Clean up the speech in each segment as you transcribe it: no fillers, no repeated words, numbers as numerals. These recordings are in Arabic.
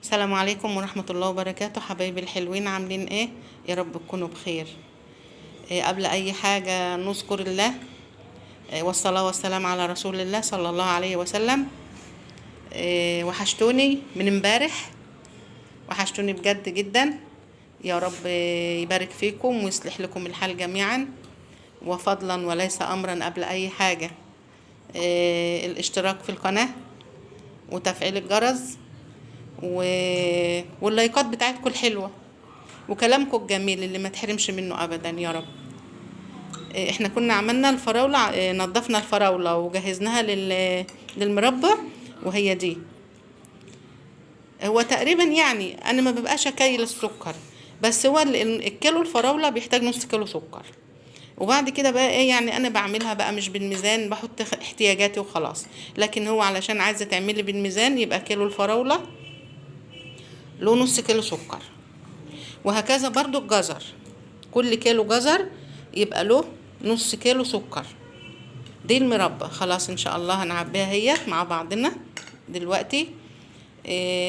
السلام عليكم ورحمة الله وبركاته، حبايبي الحلوين، عاملين ايه؟ يا رب تكونوا بخير. قبل اي حاجة نذكر الله، والصلاة والسلام على رسول الله صلى الله عليه وسلم. وحشتوني من امبارح، وحشتوني بجد جدا. يا رب يبارك فيكم ويصلح لكم الحال جميعا، وفضلا وليس امرا قبل اي حاجة الاشتراك في القناة وتفعيل الجرس واللايكات بتاعتكم الحلوة وكلامكم الجميل اللي ما تحرمش منه ابدا يا رب. احنا كنا عملنا الفراولة، نضفنا الفراولة وجهزناها للمربى، وهي دي. هو تقريبا يعني انا ما ببقاش اكيل السكر، بس هو الكيلو الفراولة بيحتاج نص كيلو سكر. وبعد كده بقى ايه، يعني انا بعملها بقى مش بالميزان، بحط احتياجاتي وخلاص. لكن هو علشان عايزة تعملي بالميزان يبقى كيلو الفراولة له نص كيلو سكر، وهكذا برضو الجزر، كل كيلو جزر يبقى له نص كيلو سكر. دي المربى. خلاص ان شاء الله هنعبيها هي مع بعضنا دلوقتي.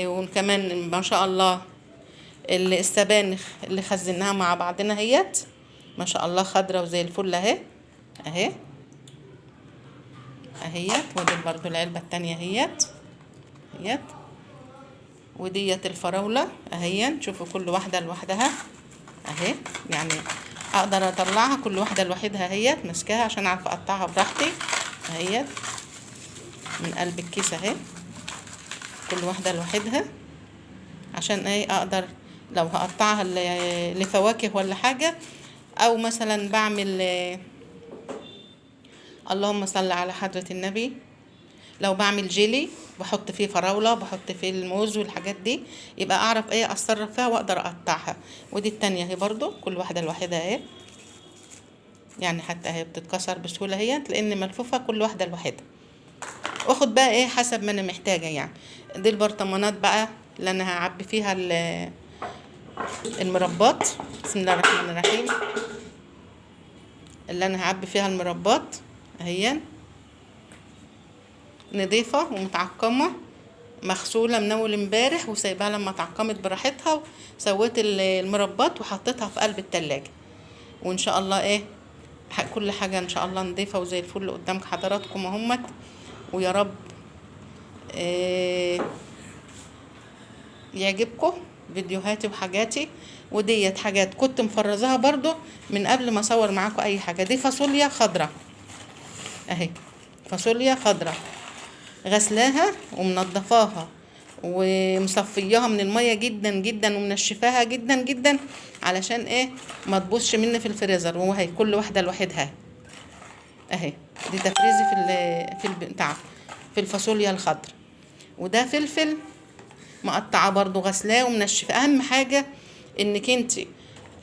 وكمان ما شاء الله السبانخ اللي خزناها مع بعضنا هيت ما شاء الله خضرة وزي الفل اهي اهي اهيت. ودي برضو العلبة التانية هيت هيت. وديت الفراولة اهي، شوفوا كل واحدة لوحدها اهي، يعني اقدر اطلعها كل واحدة لوحدها اهيت، ماسكاها عشان اعرف اقطعها براحتي اهيت من قلب الكيس اهي، كل واحدة لوحدها، عشان ايه اقدر لو هقطعها لفواكه ولا حاجة، او مثلا بعمل اللهم صل على حضرة النبي، لو بعمل جيلي بحط فيه فراولة، بحط فيه الموز والحاجات دي، يبقى اعرف ايه اتصرف فيها واقدر اقطعها. ودي التانية اهي برضو كل واحدة لوحدها اهي، يعني حتى اهي بتتكسر بسهولة اهي لان ملفوفة كل واحدة لوحدها. واخد بقى ايه حسب ما انا محتاجة يعني. دي البرطمانات بقى اللي انا هعبي فيها المربات. بسم الله الرحمن الرحيم. اللي انا هعبي فيها المربات اهي نضيفة ومتعقمة، مغسولة من اول امبارح وسايباها لما اتعقمت براحتها، وسويت المربات وحطيتها في قلب التلاجة. وان شاء الله ايه كل حاجة ان شاء الله نضيفة وزي الفل قدام حضراتكم اهمت. ويا رب إيه يعجبكم فيديوهاتي وحاجاتي. وديت حاجات كنت مفرزاها برضو من قبل ما اصور معاكم اي حاجة. دي فاصوليا خضراء اهي، فاصوليا خضراء غسلاها ومنضفاها ومصفياها من المية جدا جدا ومنشفاها جدا جدا علشان ايه ما تبوظش مني في الفريزر. وهي كل واحدة لوحدها اهي. دي تفريزي في البتاع في الفاصوليا الخضراء. وده فلفل مقطعه برضو غسلاه ومنشفه. اهم حاجه انك انت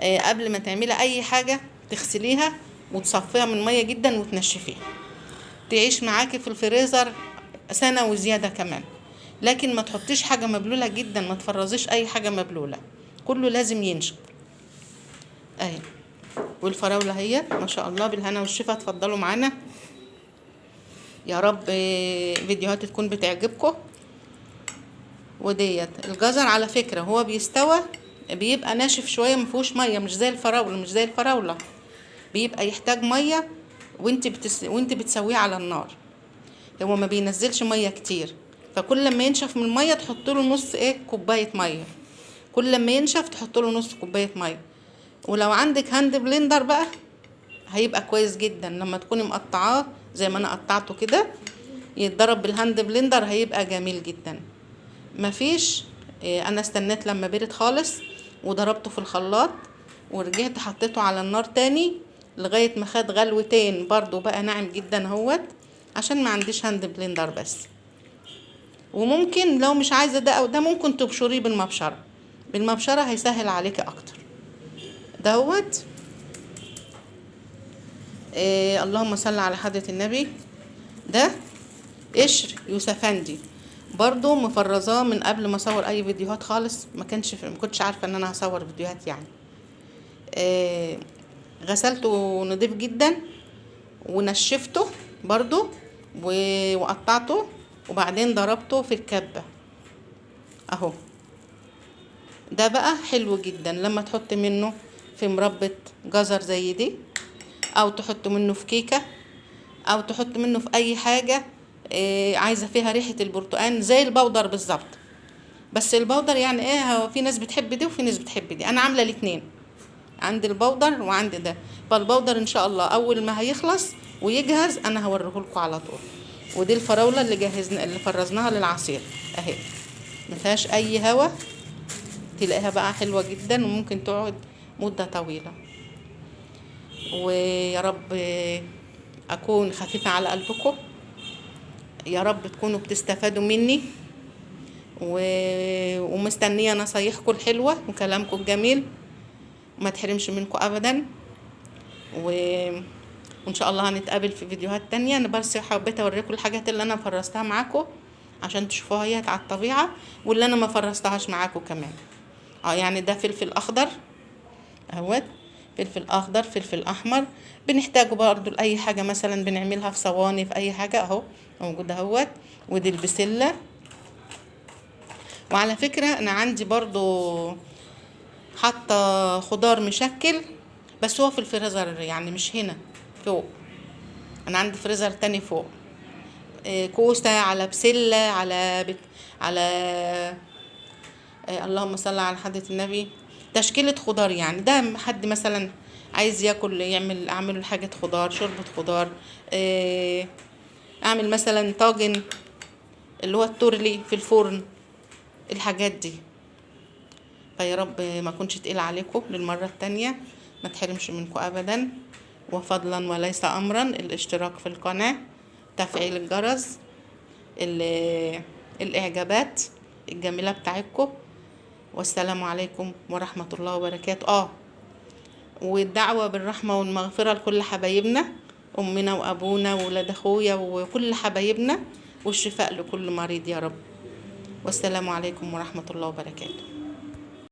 قبل ما تعملي اي حاجه تغسليها وتصفيها من ميه جدا وتنشفيها، تعيش معاكي في الفريزر سنه وزياده كمان. لكن ما تحطيش حاجه مبلوله جدا، ما تفرزيش اي حاجه مبلوله، كله لازم ينشف اهي. والفراوله هي ما شاء الله بالهنا والشفا. اتفضلوا معانا يا رب فيديوهات تكون بتعجبكم. وديت الجزر على فكرة هو بيستوى بيبقى ناشف شوية، مفيهوش مية، مش زي الفراولة، مش زي الفراولة بيبقى يحتاج مية وانت بتسويه على النار. هو ما بينزلش مية كتير، فكل لما ينشف من المية تحط له نص كوباية مية. كل لما ينشف تحط له نص كوباية مية. ولو عندك هاند بلندر بقى هيبقى كويس جدا، لما تكوني مقطعاه زي ما انا قطعته كده يتضرب بالهاند بلندر هيبقى جميل جدا. مفيش انا استنيت لما برد خالص وضربته في الخلاط ورجعت حطيته على النار تاني لغاية ما خد غلوتين برضو بقى ناعم جدا اهوت، عشان ما عنديش هاند بلندر بس. وممكن لو مش عايزة ده او ده ممكن تبشريه بالمبشرة، بالمبشرة هيسهل عليك اكتر دهوت. اللهم صل على حضرة النبي. ده قشر يوسفندي برضو مفرزاه من قبل ما اصور اي فيديوهات خالص، ما كنتش عارفه ان انا هصور فيديوهات يعني. غسلته نضيف جدا ونشفته برضو وقطعته وبعدين ضربته في الكبه اهو. ده بقى حلو جدا لما تحط منه في مربى جزر زي دي، او تحط منه في كيكة، او تحط منه في اي حاجة عايزة فيها ريحة البرتقال زي البودر بالظبط. بس البودر يعني ايه، هو في ناس بتحب دي وفي ناس بتحب دي، انا عاملة الاتنين، عندي البودر وعندي ده. فالبودر ان شاء الله اول ما هيخلص ويجهز انا هوريهولكوا على طول. ودي الفراولة اللي جهزنا اللي فرزناها للعصير اهي، مفيهاش اي هوا، تلاقيها بقى حلوة جدا وممكن تقعد مدة طويلة. ويا رب اكون خفيفة على قلبكم، يا رب تكونوا بتستفادوا مني ومستنية نصايحكم الحلوة وكلامكم الجميل، ما تحرمش منكم ابدا. وان شاء الله هنتقابل في فيديوهات تانية. انا بس حبيت اوريكم الحاجات اللي انا فرستها معاكم عشان تشوفوها هي على الطبيعة، واللي انا ما فرستهاش معاكم كمان. يعني ده فلفل اخضر اهوت، فلفل اخضر، فلفل احمر، بنحتاجه برضو لاي حاجة مثلا بنعملها في صواني في اي حاجة اهو موجود اهوت. ودي البسلة. وعلى فكرة انا عندي برضو حاطة خضار مشكل، بس هو في الفريزر يعني مش هنا فوق، انا عندي فريزر تاني فوق. كوسة على بسلة على اللهم صل على حضرة النبي، تشكيلة خضار. يعني ده حد مثلا عايز ياكل اعمل حاجة خضار، شوربة خضار، اعمل مثلا طاجن اللي هو التورلي في الفرن، الحاجات دي. فيا رب ما اكونش تقيل عليكم للمرة التانية، ما تحرمش منكم ابدا. وفضلا وليس امرا الاشتراك في القناة، تفعيل الجرس، الاعجابات الجميلة بتاعتكم. والسلام عليكم ورحمة الله وبركاته. والدعوة بالرحمة والمغفرة لكل حبايبنا، امنا وابونا وولاد اخويا وكل حبايبنا، والشفاء لكل مريض يا رب. والسلام عليكم ورحمة الله وبركاته.